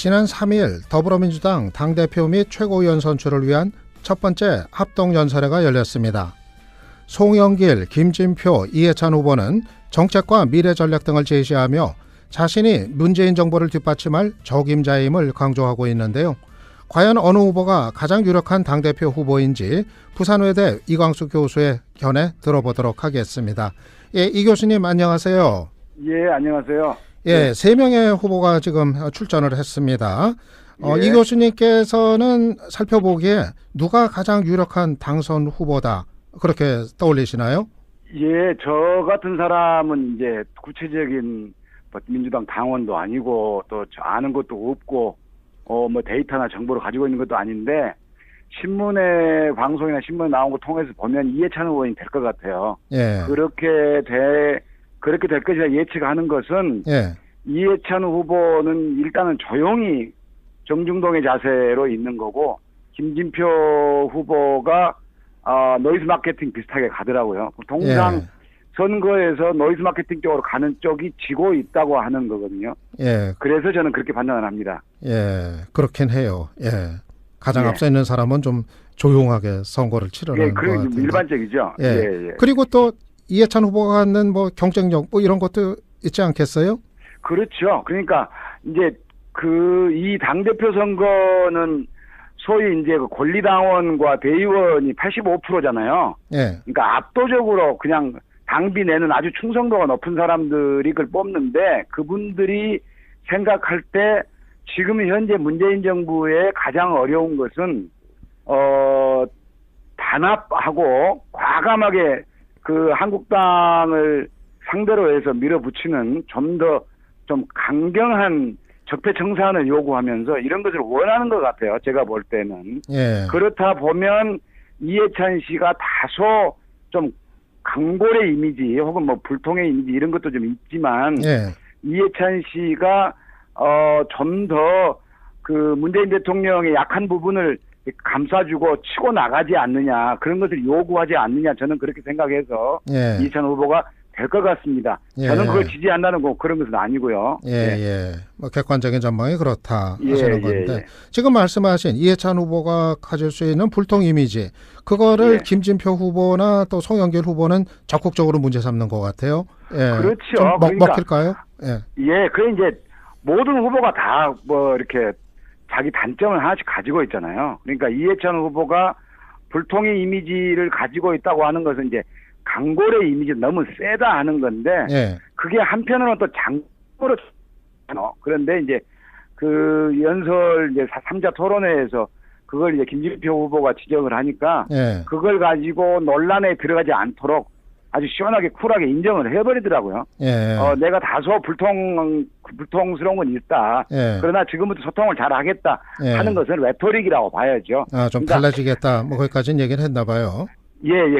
지난 3일 더불어민주당 당대표 및 최고위원 선출을 위한 첫 번째 합동연설회가 열렸습니다. 송영길, 김진표, 이해찬 후보는 정책과 미래 전략 등을 제시하며 자신이 문재인 정부를 뒷받침할 적임자임을 강조하고 있는데요. 과연 어느 후보가 가장 유력한 당대표 후보인지 부산외대 이광수 교수의 견해 들어보도록 하겠습니다. 예, 이 교수님 안녕하세요. 예, 안녕하세요. 예, 3명의 후보가 지금 출전을 했습니다. 예. 이 교수님께서는 살펴보기에 누가 가장 유력한 당선 후보다 그렇게 떠올리시나요? 예, 저 같은 사람은 이제 구체적인 민주당 당원도 아니고 또 아는 것도 없고 뭐 데이터나 정보를 가지고 있는 것도 아닌데 신문에 방송이나 신문에 나온 거 통해서 보면 이해찬 의원이 될 것 같아요. 예. 그렇게 될 것이라 예측하는 것은 예. 이해찬 후보는 일단은 조용히 정중동의 자세로 있는 거고 김진표 후보가 노이즈 마케팅 비슷하게 가더라고요. 통상 선거에서 노이즈 마케팅 쪽으로 가는 쪽이 지고 있다고 하는 거거든요. 예. 그래서 저는 그렇게 판단을 합니다. 예. 그렇긴 해요. 예. 가장 예. 앞서 있는 사람은 좀 조용하게 선거를 치르는 것 그게 같은데. 일반적이죠. 예. 예. 그리고 또 이해찬 후보가 갖는 뭐 경쟁력 뭐 이런 것도 있지 않겠어요? 그렇죠. 그러니까 이제 이 당대표 선거는 소위 이제 그 권리당원과 대의원이 85%잖아요. 예. 그러니까 압도적으로 그냥 당비 내는 아주 충성도가 높은 사람들이 그걸 뽑는데 그분들이 생각할 때 지금 현재 문재인 정부의 가장 어려운 것은 단합하고 과감하게 그 한국당을 상대로 해서 밀어붙이는 좀 강경한 적폐청산을 요구하면서 이런 것을 원하는 것 같아요. 제가 볼 때는. 예. 그렇다 보면 이해찬 씨가 다소 좀 강골의 이미지 혹은 뭐 불통의 이미지 이런 것도 좀 있지만 예. 이해찬 씨가 좀 더 그 문재인 대통령의 약한 부분을 감싸주고 치고 나가지 않느냐 그런 것을 요구하지 않느냐 저는 그렇게 생각해서 예. 이해찬 후보가 될 것 같습니다. 예. 저는 그걸 지지한다는 거 그런 것은 아니고요. 예. 뭐 객관적인 전망이 그렇다 예, 하시는 건데 지금 말씀하신 이해찬 후보가 가질 수 있는 불통 이미지 그거를 김진표 후보나 또 송영길 후보는 적극적으로 문제 삼는 것 같아요. 예. 그렇죠. 좀 그러니까, 먹힐까요? 예. 그래 이제 모든 후보가 다 뭐 이렇게 자기 단점을 하나씩 가지고 있잖아요. 그러니까 이해찬 후보가 불통의 이미지를 가지고 있다고 하는 것은 이제 강골의 이미지 너무 세다 하는 건데 그게 한편으로는 또 장으로 그런데 이제 그 연설 이제 3자 토론회에서 그걸 이제 김진표 후보가 지적을 하니까 그걸 가지고 논란에 들어가지 않도록 아주 시원하게 쿨하게 인정을 해버리더라고요. 내가 다소 불통스러운 건 있다. 그러나 지금부터 소통을 잘 하겠다 하는 것은 레토릭이라고 봐야죠. 좀 달라지겠다. 뭐 거기까지는 얘기를 했나 봐요.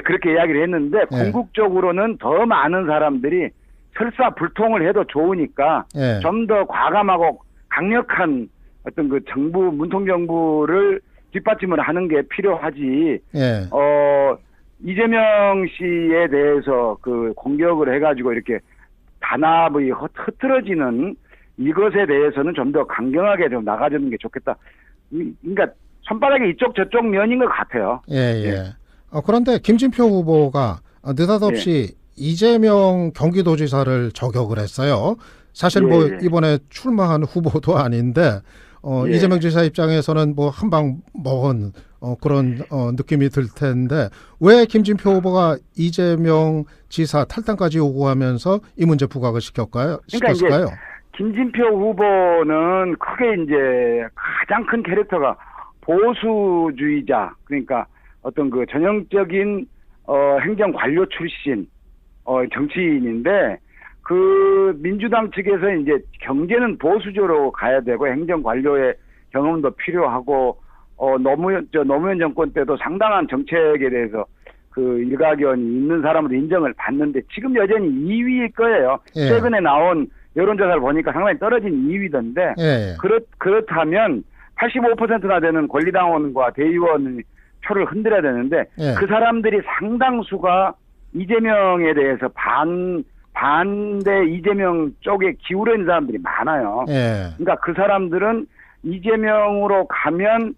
그렇게 이야기를 했는데 궁극적으로는 더 많은 사람들이 설사 불통을 해도 좋으니까 좀 더 과감하고 강력한 어떤 그 정부 문통정부를 뒷받침을 하는 게 필요하지. 이재명 씨에 대해서 그 공격을 해가지고 이렇게 단합이 흐트러지는 이것에 대해서는 좀 더 강경하게 좀 나가주는 게 좋겠다. 그러니까 손바닥에 이쪽 저쪽 면인 것 같아요. 그런데 김진표 후보가 느닷없이 이재명 경기도지사를 저격을 했어요. 사실 뭐 이번에 출마한 후보도 아닌데 이재명 지사 입장에서는 뭐 한 방 먹은 그런 느낌이 들 텐데 왜 김진표 후보가 이재명 지사 탈당까지 요구하면서 이 문제 부각을 시켰을까요? 그러니까 김진표 후보는 크게 이제 가장 큰 캐릭터가 보수주의자 그러니까 어떤 그 전형적인 행정 관료 출신 정치인인데 그 민주당 측에서 이제 경제는 보수적으로 가야 되고 행정 관료의 경험도 필요하고 노무현 정권 때도 상당한 정책에 대해서 그 일가견이 있는 사람으로 인정을 받는데 지금 여전히 2위일 거예요. 최근에 나온 여론조사를 보니까 상당히 떨어진 2위던데 그렇다면 85%나 되는 권리당원과 대의원 표를 흔들어야 되는데 그 사람들이 상당수가 이재명에 대해서 반대 이재명 쪽에 기울어 있는 사람들이 많아요. 그러니까 그 사람들은 이재명으로 가면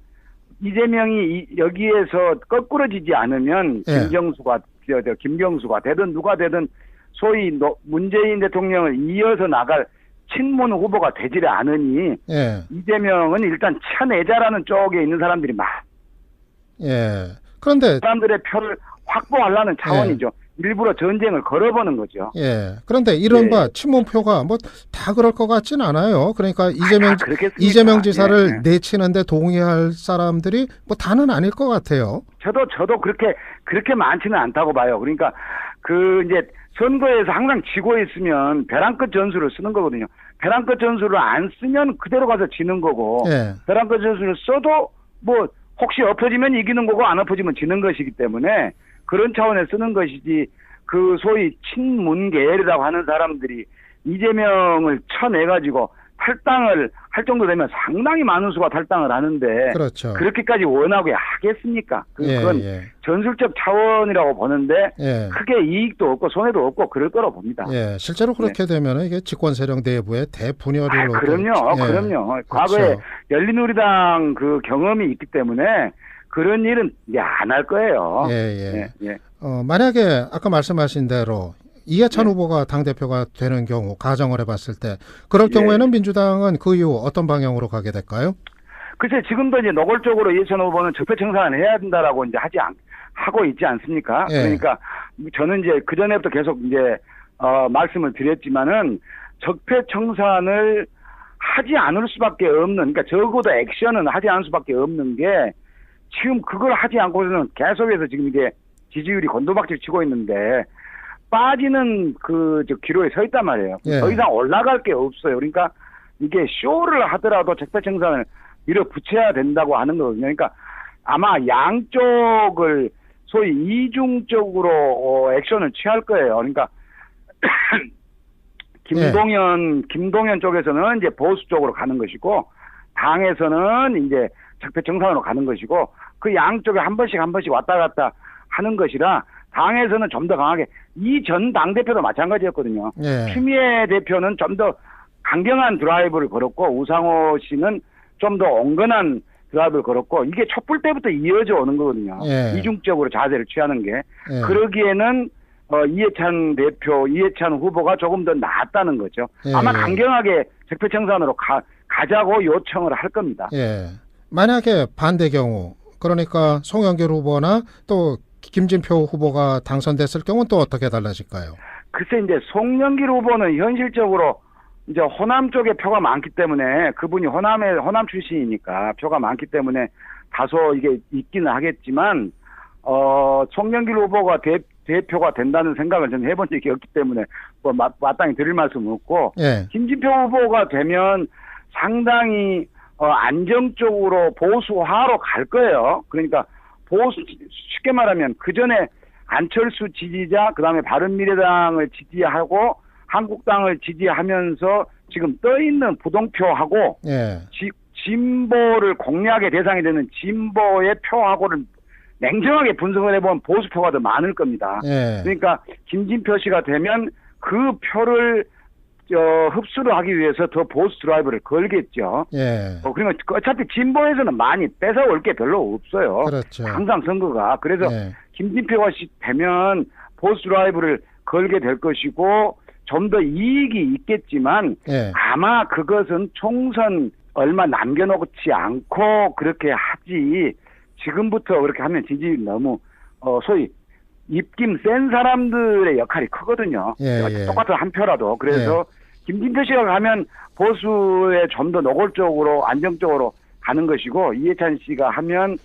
이재명이 여기에서 거꾸러지지 않으면 예. 김경수가 되든 누가 되든 소위 문재인 대통령을 이어서 나갈 친문 후보가 되지를 않으니 예. 이재명은 일단 쳐내자라는 쪽에 있는 사람들이 예. 그런데 사람들의 표를 확보하려는 차원이죠. 일부러 전쟁을 걸어보는 거죠. 예. 그런데 이른바 예. 친문표가 뭐 다 그럴 것 같진 않아요. 그러니까 그렇겠습니까? 이재명 지사를 예. 내치는데 동의할 사람들이 뭐 다는 아닐 것 같아요. 저도 그렇게 많지는 않다고 봐요. 그러니까 이제 선거에서 항상 지고 있으면 벼랑 끝 전술을 쓰는 거거든요. 벼랑 끝 전술을 안 쓰면 그대로 가서 지는 거고, 예. 벼랑 끝 전술을 써도 뭐 혹시 엎어지면 이기는 거고 안 엎어지면 지는 것이기 때문에 그런 차원에 쓰는 것이지, 그 소위 친문 계열이라고 하는 사람들이 이재명을 쳐내가지고 탈당을 할 정도 되면 상당히 많은 수가 탈당을 하는데, 그렇죠. 그렇게까지 원하게 하겠습니까? 그건 예. 전술적 차원이라고 보는데 예. 크게 이익도 없고 손해도 없고 그럴 거라고 봅니다. 예. 실제로 그렇게 되면 이게 집권 세력 내부의 대분열이 그럼요. 과거에 그렇죠. 열린우리당 그 경험이 있기 때문에 그런 일은 이제 안 할 거예요. 예. 예. 만약에 아까 말씀하신 대로 이해찬 네. 후보가 당대표가 되는 경우 가정을 해봤을 때 그럴 경우에는 민주당은 그 이후 어떤 방향으로 가게 될까요? 글쎄 지금도 이제 노골적으로 이해찬 후보는 적폐청산을 해야 된다라고 이제 하고 있지 않습니까? 예. 그러니까 저는 이제 그 전에부터 계속 이제 말씀을 드렸지만은 적폐청산을 하지 않을 수밖에 없는, 그러니까 적어도 액션은 하지 않을 수밖에 없는 게, 지금 그걸 하지 않고서는 계속해서 지금 이게 지지율이 곤두박질 치고 있는데 빠지는 기로에 서 있단 말이에요. 예. 더 이상 올라갈 게 없어요. 그러니까 이게 쇼를 하더라도 적폐청산을 밀어붙여야 된다고 하는 거거든요. 그러니까 아마 양쪽을 소위 이중적으로 액션을 취할 거예요. 그러니까 김동연 쪽에서는 이제 보수 쪽으로 가는 것이고, 당에서는 이제 적폐청산으로 가는 것이고, 그 양쪽에 한 번씩 왔다 갔다 하는 것이라, 당에서는 좀 더 강하게, 이 전 당대표도 마찬가지였거든요. 예. 추미애 대표는 좀 더 강경한 드라이브를 걸었고, 우상호 씨는 좀 더 온건한 드라이브를 걸었고, 이게 촛불 때부터 이어져 오는 거거든요. 예. 이중적으로 자세를 취하는 게. 예. 그러기에는 이해찬 후보가 조금 더 낫다는 거죠. 예. 아마 강경하게 적폐청산으로 가자고 요청을 할 겁니다. 예. 만약에 반대 경우, 그러니까 송영길 후보나 또 김진표 후보가 당선됐을 경우는 또 어떻게 달라질까요? 글쎄 이제 송영길 후보는 현실적으로 이제 호남 쪽에 표가 많기 때문에, 그분이 호남 출신이니까 표가 많기 때문에 다소 이게 있기는 하겠지만, 송영길 후보가 대표가 된다는 생각을 저는 해본 적이 없기 때문에 뭐 마땅히 드릴 말씀은 없고, 예. 김진표 후보가 되면 상당히 안정적으로 보수화로 갈 거예요. 그러니까 쉽게 말하면 그 전에 안철수 지지자, 그 다음에 바른미래당을 지지하고 한국당을 지지하면서 지금 떠있는 부동표하고, 예. 진보를 공략의 대상이 되는 진보의 표하고를 냉정하게 분석을 해보면 보수표가 더 많을 겁니다. 예. 그러니까 김진표 씨가 되면 그 표를 흡수를 하기 위해서 더 보수 드라이브를 걸겠죠. 예. 그러면 어차피 진보에서는 많이 뺏어올 게 별로 없어요. 그렇죠. 항상 선거가. 그래서 예. 김진표가 되면 보수 드라이브를 걸게 될 것이고, 좀 더 이익이 있겠지만, 예. 아마 그것은 총선 얼마 남겨놓지 않고 그렇게 하지, 지금부터 그렇게 하면 지지율이 너무 소위 입김 센 사람들의 역할이 크거든요. 예. 똑같은 한 표라도. 그래서 김진표 씨가 가면 보수에 좀 더 노골적으로 안정적으로 가는 것이고, 이해찬 씨가 하면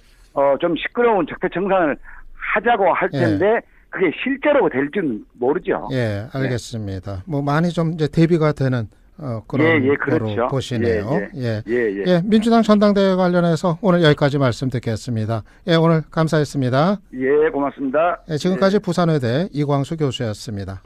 좀 시끄러운 적폐청산을 하자고 할 텐데 그게 실제로 될지는 모르죠. 예, 알겠습니다. 뭐 많이 좀 이제 대비가 되는 그런 그렇죠. 거로 보시네요. 예. 민주당 전당대회 관련해서 오늘 여기까지 말씀 듣겠습니다. 예, 오늘 감사했습니다. 예, 고맙습니다. 지금까지 부산의대 이광수 교수였습니다.